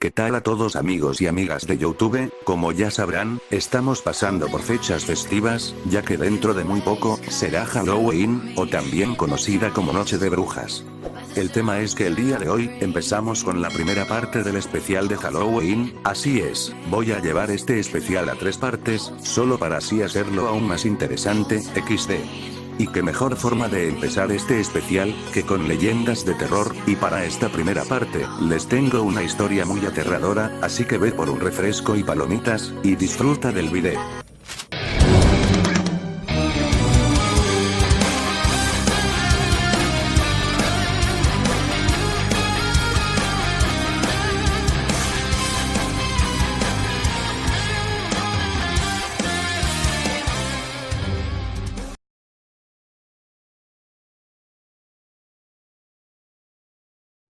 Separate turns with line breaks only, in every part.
¿Qué tal a todos amigos y amigas de YouTube? Como ya sabrán, estamos pasando por fechas festivas, ya que dentro de muy poco, será Halloween, o también conocida como Noche de Brujas. El tema es que el día de hoy, empezamos con la primera parte del especial de Halloween, así es, voy a llevar este especial a 3 partes, solo para así hacerlo aún más interesante, XD. Y qué mejor forma de empezar este especial, que con leyendas de terror, y para esta primera parte, les tengo una historia muy aterradora, así que ve por un refresco y palomitas, y disfruta del video.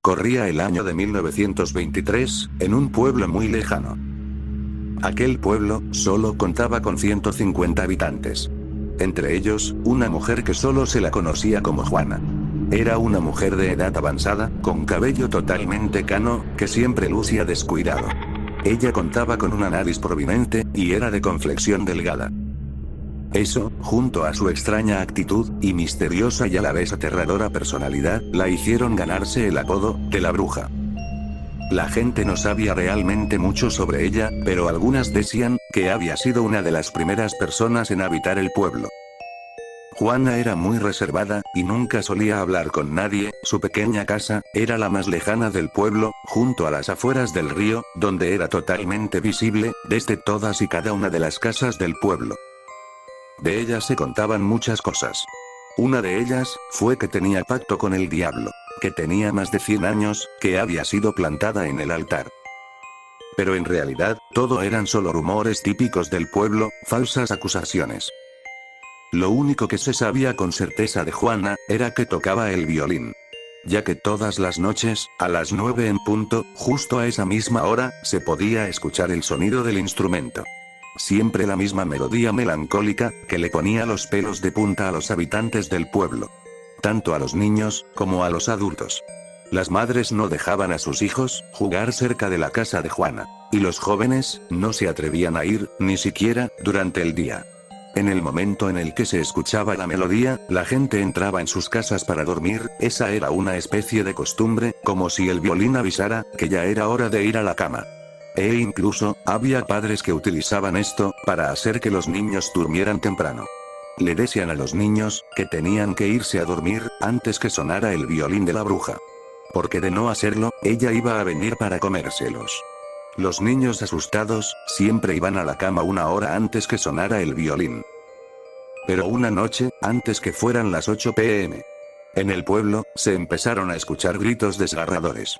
Corría el año de 1923, en un pueblo muy lejano. Aquel pueblo, solo contaba con 150 habitantes. Entre ellos, una mujer que solo se la conocía como Juana. Era una mujer de edad avanzada, con cabello totalmente cano, que siempre lucía descuidado. Ella contaba con una nariz prominente, y era de complexión delgada. Eso, junto a su extraña actitud, y misteriosa y a la vez aterradora personalidad, la hicieron ganarse el apodo, de la bruja. La gente no sabía realmente mucho sobre ella, pero algunas decían, que había sido una de las primeras personas en habitar el pueblo. Juana era muy reservada, y nunca solía hablar con nadie, su pequeña casa, era la más lejana del pueblo, junto a las afueras del río, donde era totalmente visible, desde todas y cada una de las casas del pueblo. De ella se contaban muchas cosas. Una de ellas, fue que tenía pacto con el diablo, que tenía más de 100 años, que había sido plantada en el altar. Pero en realidad, todo eran solo rumores típicos del pueblo, falsas acusaciones. Lo único que se sabía con certeza de Juana, era que tocaba el violín. Ya que todas las noches, a las 9 en punto, justo a esa misma hora, se podía escuchar el sonido del instrumento. Siempre la misma melodía melancólica, que le ponía los pelos de punta a los habitantes del pueblo. Tanto a los niños, como a los adultos. Las madres no dejaban a sus hijos, jugar cerca de la casa de Juana. Y los jóvenes, no se atrevían a ir, ni siquiera, durante el día. En el momento en el que se escuchaba la melodía, la gente entraba en sus casas para dormir, esa era una especie de costumbre, como si el violín avisara, que ya era hora de ir a la cama. E incluso, había padres que utilizaban esto, para hacer que los niños durmieran temprano. Le decían a los niños, que tenían que irse a dormir, antes que sonara el violín de la bruja. Porque de no hacerlo, ella iba a venir para comérselos. Los niños asustados, siempre iban a la cama una hora antes que sonara el violín. Pero una noche, antes que fueran las 8 p.m. en el pueblo, se empezaron a escuchar gritos desgarradores.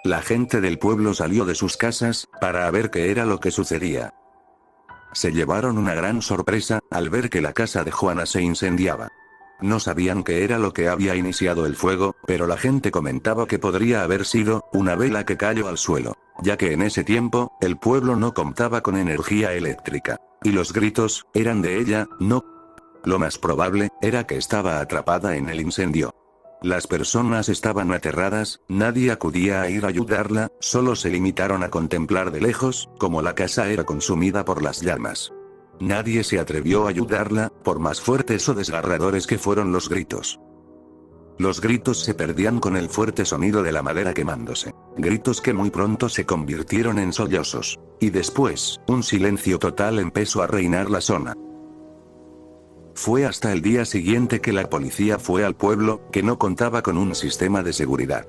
La gente del pueblo salió de sus casas, para ver qué era lo que sucedía. Se llevaron una gran sorpresa, al ver que la casa de Juana se incendiaba. No sabían qué era lo que había iniciado el fuego, pero la gente comentaba que podría haber sido, una vela que cayó al suelo, ya que en ese tiempo, el pueblo no contaba con energía eléctrica. Y los gritos, eran de ella, no. Lo más probable, era que estaba atrapada en el incendio. Las personas estaban aterradas, nadie acudía a ir a ayudarla, solo se limitaron a contemplar de lejos, como la casa era consumida por las llamas. Nadie se atrevió a ayudarla, por más fuertes o desgarradores que fueron los gritos. Los gritos se perdían con el fuerte sonido de la madera quemándose. Gritos que muy pronto se convirtieron en sollozos. Y después, un silencio total empezó a reinar la zona. Fue hasta el día siguiente que la policía fue al pueblo, que no contaba con un sistema de seguridad.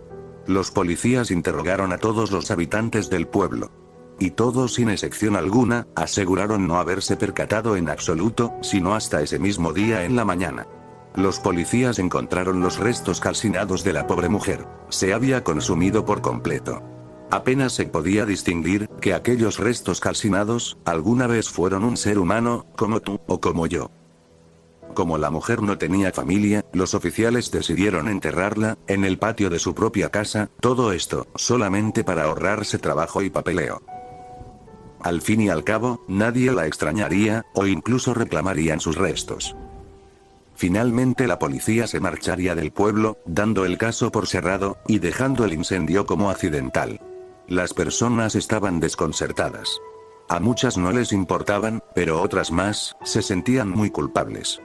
Los policías interrogaron a todos los habitantes del pueblo. Y todos sin excepción alguna, aseguraron no haberse percatado en absoluto, sino hasta ese mismo día en la mañana. Los policías encontraron los restos calcinados de la pobre mujer. Se había consumido por completo. Apenas se podía distinguir, que aquellos restos calcinados, alguna vez fueron un ser humano, como tú, o como yo. Como la mujer no tenía familia, los oficiales decidieron enterrarla, en el patio de su propia casa, todo esto, solamente para ahorrarse trabajo y papeleo. Al fin y al cabo, nadie la extrañaría, o incluso reclamarían sus restos. Finalmente la policía se marcharía del pueblo, dando el caso por cerrado, y dejando el incendio como accidental. Las personas estaban desconcertadas. A muchas no les importaban, pero otras más, se sentían muy culpables.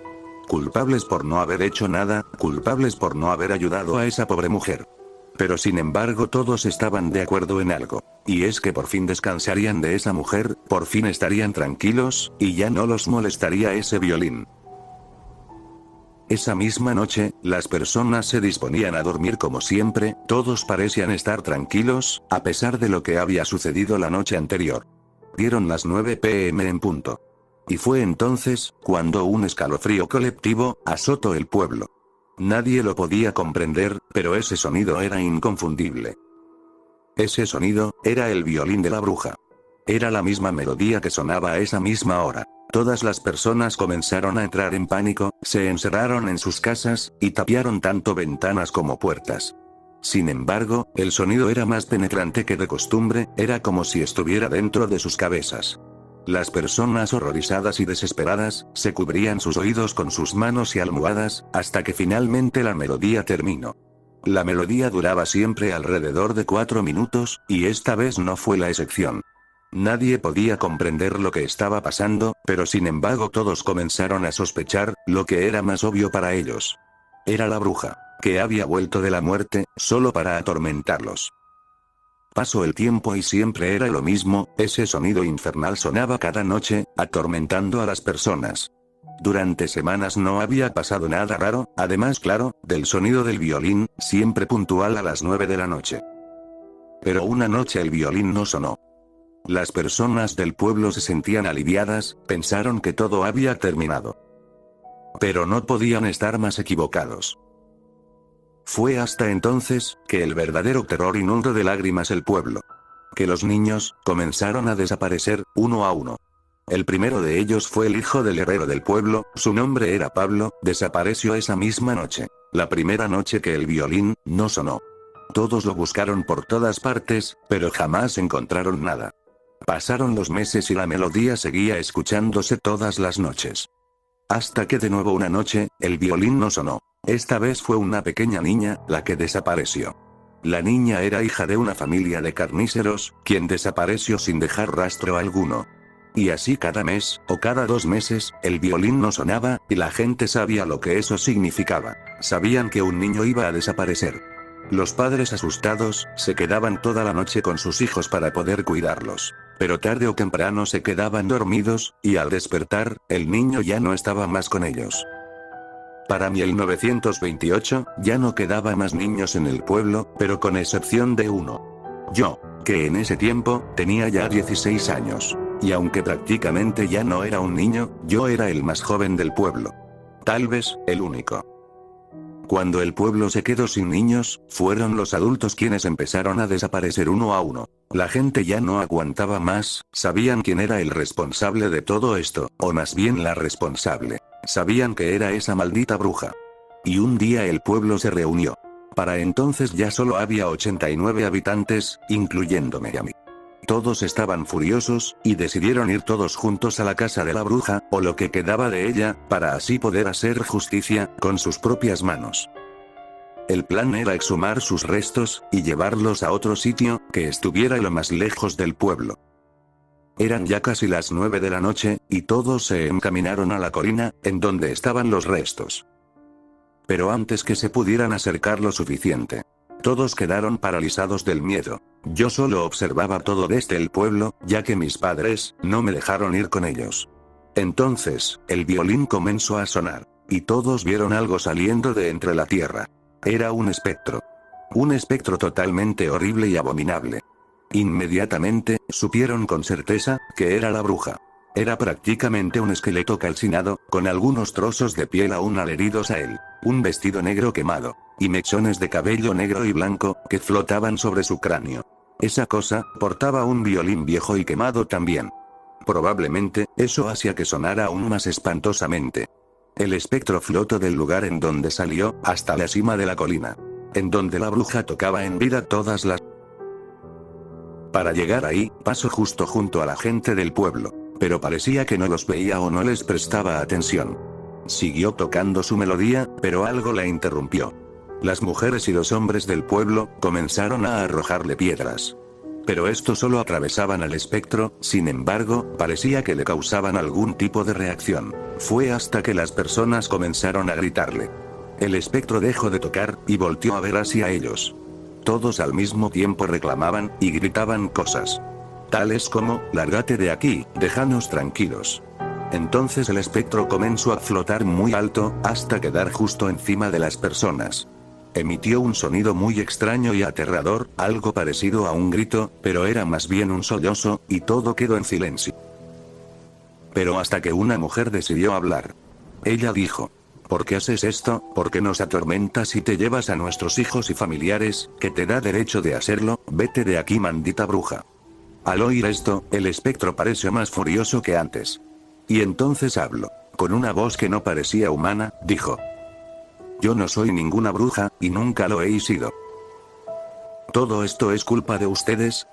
Culpables por no haber hecho nada, culpables por no haber ayudado a esa pobre mujer. Pero sin embargo todos estaban de acuerdo en algo, y es que por fin descansarían de esa mujer, por fin estarían tranquilos, y ya no los molestaría ese violín. Esa misma noche, las personas se disponían a dormir como siempre, todos parecían estar tranquilos, a pesar de lo que había sucedido la noche anterior. Dieron las 9 p.m. en punto. Y fue entonces, cuando un escalofrío colectivo azotó el pueblo. Nadie lo podía comprender, pero ese sonido era inconfundible. Ese sonido, era el violín de la bruja. Era la misma melodía que sonaba a esa misma hora. Todas las personas comenzaron a entrar en pánico, se encerraron en sus casas, y tapiaron tanto ventanas como puertas. Sin embargo, el sonido era más penetrante que de costumbre, era como si estuviera dentro de sus cabezas. Las personas horrorizadas y desesperadas, se cubrían sus oídos con sus manos y almohadas, hasta que finalmente la melodía terminó. La melodía duraba siempre alrededor de 4 minutos, y esta vez no fue la excepción. Nadie podía comprender lo que estaba pasando, pero sin embargo todos comenzaron a sospechar, lo que era más obvio para ellos. Era la bruja, que había vuelto de la muerte, solo para atormentarlos. Pasó el tiempo y siempre era lo mismo, ese sonido infernal sonaba cada noche, atormentando a las personas. Durante semanas no había pasado nada raro, además claro, del sonido del violín, siempre puntual a las 9 de la noche. Pero una noche el violín no sonó. Las personas del pueblo se sentían aliviadas, pensaron que todo había terminado. Pero no podían estar más equivocados. Fue hasta entonces, que el verdadero terror inundó de lágrimas el pueblo. Que los niños, comenzaron a desaparecer, uno a uno. El primero de ellos fue el hijo del herrero del pueblo, su nombre era Pablo, desapareció esa misma noche. La primera noche que el violín, no sonó. Todos lo buscaron por todas partes, pero jamás encontraron nada. Pasaron los meses y la melodía seguía escuchándose todas las noches. Hasta que de nuevo una noche, el violín no sonó. Esta vez fue una pequeña niña, la que desapareció. La niña era hija de una familia de carníceros, quien desapareció sin dejar rastro alguno. Y así cada mes, o cada 2 meses, el violín no sonaba, y la gente sabía lo que eso significaba. Sabían que un niño iba a desaparecer. Los padres asustados, se quedaban toda la noche con sus hijos para poder cuidarlos. Pero tarde o temprano se quedaban dormidos, y al despertar, el niño ya no estaba más con ellos. Para 1928, ya no quedaba más niños en el pueblo, pero con excepción de uno. Yo, que en ese tiempo, tenía ya 16 años. Y aunque prácticamente ya no era un niño, yo era el más joven del pueblo. Tal vez, el único. Cuando el pueblo se quedó sin niños, fueron los adultos quienes empezaron a desaparecer uno a uno. La gente ya no aguantaba más, sabían quién era el responsable de todo esto, o más bien la responsable. Sabían que era esa maldita bruja. Y un día el pueblo se reunió. Para entonces ya solo había 89 habitantes, incluyéndome a mí. Todos estaban furiosos, y decidieron ir todos juntos a la casa de la bruja, o lo que quedaba de ella, para así poder hacer justicia, con sus propias manos. El plan era exhumar sus restos, y llevarlos a otro sitio, que estuviera lo más lejos del pueblo. Eran ya casi las 9 de la noche, y todos se encaminaron a la colina, en donde estaban los restos. Pero antes que se pudieran acercar lo suficiente, todos quedaron paralizados del miedo. Yo solo observaba todo desde el pueblo, ya que mis padres, no me dejaron ir con ellos. Entonces, el violín comenzó a sonar, y todos vieron algo saliendo de entre la tierra. Era un espectro. Un espectro totalmente horrible y abominable. Inmediatamente, supieron con certeza, que era la bruja. Era prácticamente un esqueleto calcinado, con algunos trozos de piel aún adheridos a él, un vestido negro quemado, y mechones de cabello negro y blanco, que flotaban sobre su cráneo. Esa cosa, portaba un violín viejo y quemado también. Probablemente, eso hacía que sonara aún más espantosamente. El espectro flotó del lugar en donde salió, hasta la cima de la colina, en donde la bruja tocaba en vida todas las... Para llegar ahí, pasó justo junto a la gente del pueblo, pero parecía que no los veía o no les prestaba atención. Siguió tocando su melodía, pero algo la interrumpió. Las mujeres y los hombres del pueblo, comenzaron a arrojarle piedras. pero estos solo atravesaban al espectro, sin embargo, parecía que le causaban algún tipo de reacción. Fue hasta que las personas comenzaron a gritarle. El espectro dejó de tocar, y volteó a ver hacia ellos. Todos al mismo tiempo reclamaban, y gritaban cosas. Tales como, lárgate de aquí, déjanos tranquilos. Entonces el espectro comenzó a flotar muy alto, hasta quedar justo encima de las personas. Emitió un sonido muy extraño y aterrador, algo parecido a un grito, pero era más bien un sollozo, y todo quedó en silencio. Pero hasta que una mujer decidió hablar. Ella dijo: ¿por qué haces esto? ¿Por qué nos atormentas y te llevas a nuestros hijos y familiares, que te da derecho de hacerlo? Vete de aquí, maldita bruja. Al oír esto, el espectro pareció más furioso que antes. Y entonces habló. Con una voz que no parecía humana, dijo: yo no soy ninguna bruja, y nunca lo he sido. Todo esto es culpa de ustedes,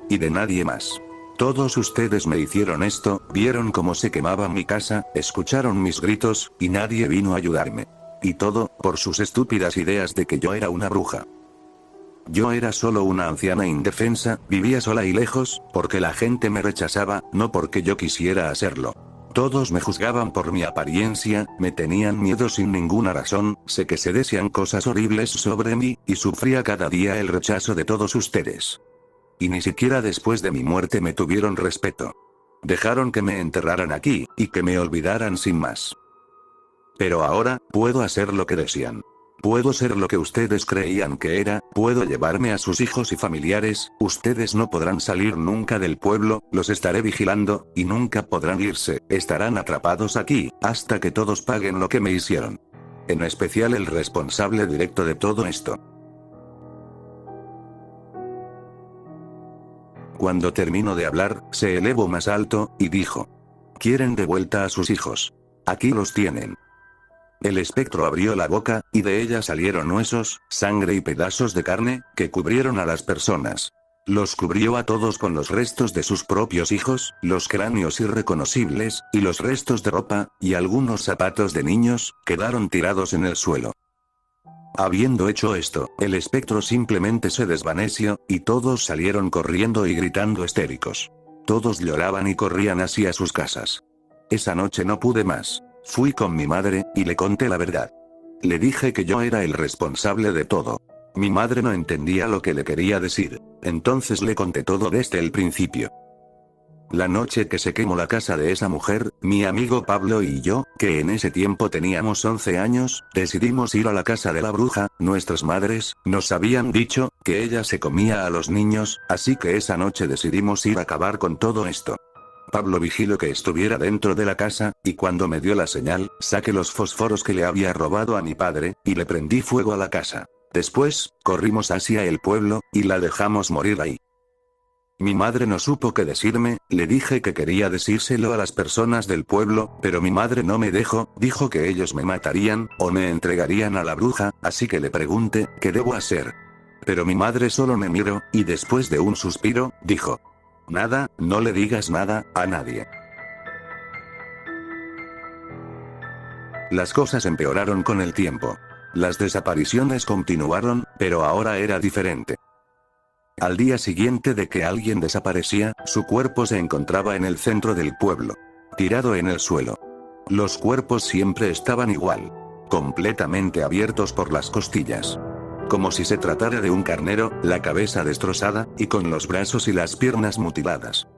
y de nadie más. Todos ustedes me hicieron esto, vieron cómo se quemaba mi casa, escucharon mis gritos, y nadie vino a ayudarme. Y todo, por sus estúpidas ideas de que yo era una bruja. Yo era solo una anciana indefensa, vivía sola y lejos, porque la gente me rechazaba, no porque yo quisiera hacerlo. Todos me juzgaban por mi apariencia, me tenían miedo sin ninguna razón, sé que se decían cosas horribles sobre mí, y sufría cada día el rechazo de todos ustedes. Y ni siquiera después de mi muerte me tuvieron respeto. Dejaron que me enterraran aquí, y que me olvidaran sin más. Pero ahora, puedo hacer lo que decían. Puedo ser lo que ustedes creían que era, puedo llevarme a sus hijos y familiares, ustedes no podrán salir nunca del pueblo, los estaré vigilando, y nunca podrán irse, estarán atrapados aquí, hasta que todos paguen lo que me hicieron. En especial el responsable directo de todo esto. Cuando terminó de hablar, se elevó más alto, y dijo: ¿quieren de vuelta a sus hijos? Aquí los tienen. El espectro abrió la boca, y de ella salieron huesos, sangre y pedazos de carne, que cubrieron a las personas. Los cubrió a todos con los restos de sus propios hijos, los cráneos irreconocibles, y los restos de ropa, y algunos zapatos de niños, quedaron tirados en el suelo. Habiendo hecho esto, el espectro simplemente se desvaneció, y todos salieron corriendo y gritando histéricos. Todos lloraban y corrían hacia sus casas. Esa noche no pude más. Fui con mi madre, y le conté la verdad. Le dije que yo era el responsable de todo. Mi madre no entendía lo que le quería decir. Entonces le conté todo desde el principio. La noche que se quemó la casa de esa mujer, mi amigo Pablo y yo, que en ese tiempo teníamos 11 años, decidimos ir a la casa de la bruja. Nuestras madres nos habían dicho que ella se comía a los niños, así que esa noche decidimos ir a acabar con todo esto. Pablo vigiló que estuviera dentro de la casa, y cuando me dio la señal, saqué los fósforos que le había robado a mi padre, y le prendí fuego a la casa. Después, corrimos hacia el pueblo, y la dejamos morir ahí. Mi madre no supo qué decirme, le dije que quería decírselo a las personas del pueblo, pero mi madre no me dejó, dijo que ellos me matarían, o me entregarían a la bruja, así que le pregunté, ¿qué debo hacer? Pero mi madre solo me miró, y después de un suspiro, dijo: nada, no le digas nada a nadie. Las cosas empeoraron con el tiempo. Las desapariciones continuaron, pero ahora era diferente. Al día siguiente de que alguien desaparecía, su cuerpo se encontraba en el centro del pueblo, tirado en el suelo. Los cuerpos siempre estaban igual, completamente abiertos por las costillas. Como si se tratara de un carnero, la cabeza destrozada, y con los brazos y las piernas mutiladas.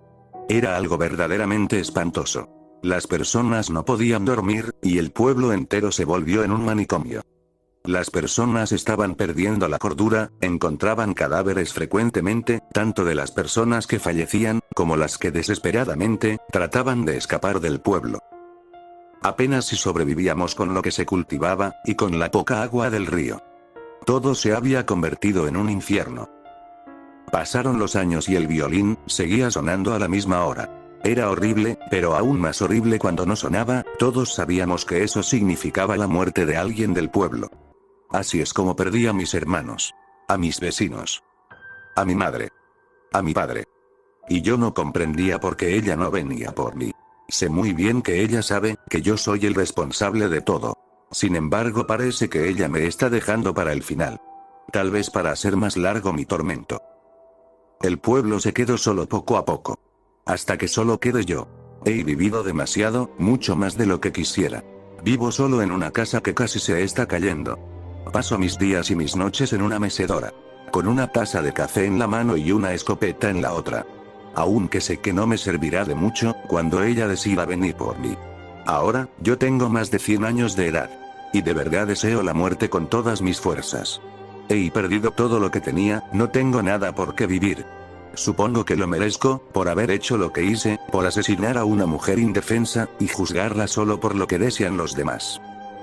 Era algo verdaderamente espantoso. Las personas no podían dormir, y el pueblo entero se volvió en un manicomio. Las personas estaban perdiendo la cordura, encontraban cadáveres frecuentemente, tanto de las personas que fallecían, como las que desesperadamente trataban de escapar del pueblo. Apenas si sobrevivíamos con lo que se cultivaba, y con la poca agua del río. Todo se había convertido en un infierno. Pasaron los años y el violín seguía sonando a la misma hora. Era horrible, pero aún más horrible cuando no sonaba. Todos sabíamos que eso significaba la muerte de alguien del pueblo. Así es como perdí a mis hermanos, a mis vecinos, a mi madre, a mi padre. Y yo no comprendía por qué ella no venía por mí. Sé muy bien que ella sabe que yo soy el responsable de todo. Sin embargo, parece que ella me está dejando para el final. Tal vez para hacer más largo mi tormento. El pueblo se quedó solo poco a poco. Hasta que solo quedé yo. He vivido demasiado, mucho más de lo que quisiera. Vivo solo en una casa que casi se está cayendo. Paso mis días y mis noches en una mecedora. Con una taza de café en la mano y una escopeta en la otra. Aunque sé que no me servirá de mucho, cuando ella decida venir por mí. Ahora, yo tengo más de 100 años de edad. Y de verdad deseo la muerte con todas mis fuerzas. He perdido todo lo que tenía, no tengo nada por qué vivir. Supongo que lo merezco, por haber hecho lo que hice, por asesinar a una mujer indefensa, y juzgarla solo por lo que desean los demás.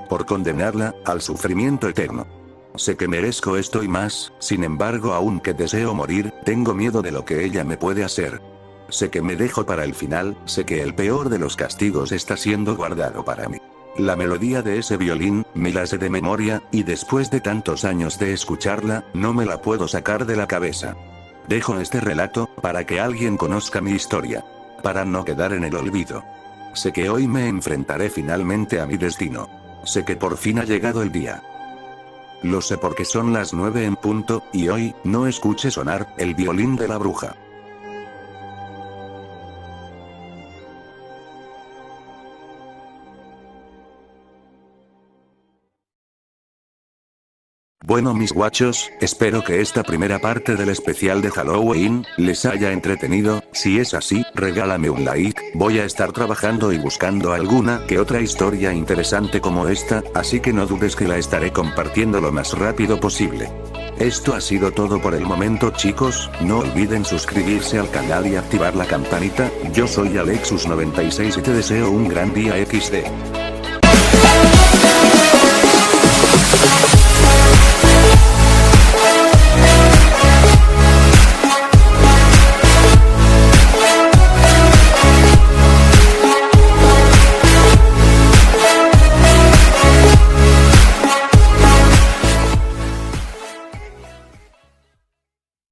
Por condenarla, al sufrimiento eterno. Sé que merezco esto y más, sin embargo aunque deseo morir, tengo miedo de lo que ella me puede hacer. Sé que me dejo para el final, sé que el peor de los castigos está siendo guardado para mí. La melodía de ese violín, me la sé de memoria, y después de tantos años de escucharla, no me la puedo sacar de la cabeza. Dejo este relato, para que alguien conozca mi historia. Para no quedar en el olvido. Sé que hoy me enfrentaré finalmente a mi destino. Sé que por fin ha llegado el día. Lo sé porque son las 9 en punto, y hoy, no escuché sonar, el violín de la bruja. Bueno mis guachos, espero que esta primera parte del especial de Halloween, les haya entretenido. Si es así, regálame un like, voy a estar trabajando y buscando alguna que otra historia interesante como esta, así que no dudes que la estaré compartiendo lo más rápido posible. Esto ha sido todo por el momento chicos, no olviden suscribirse al canal y activar la campanita. Yo soy Alexus96 y te deseo un gran día XD.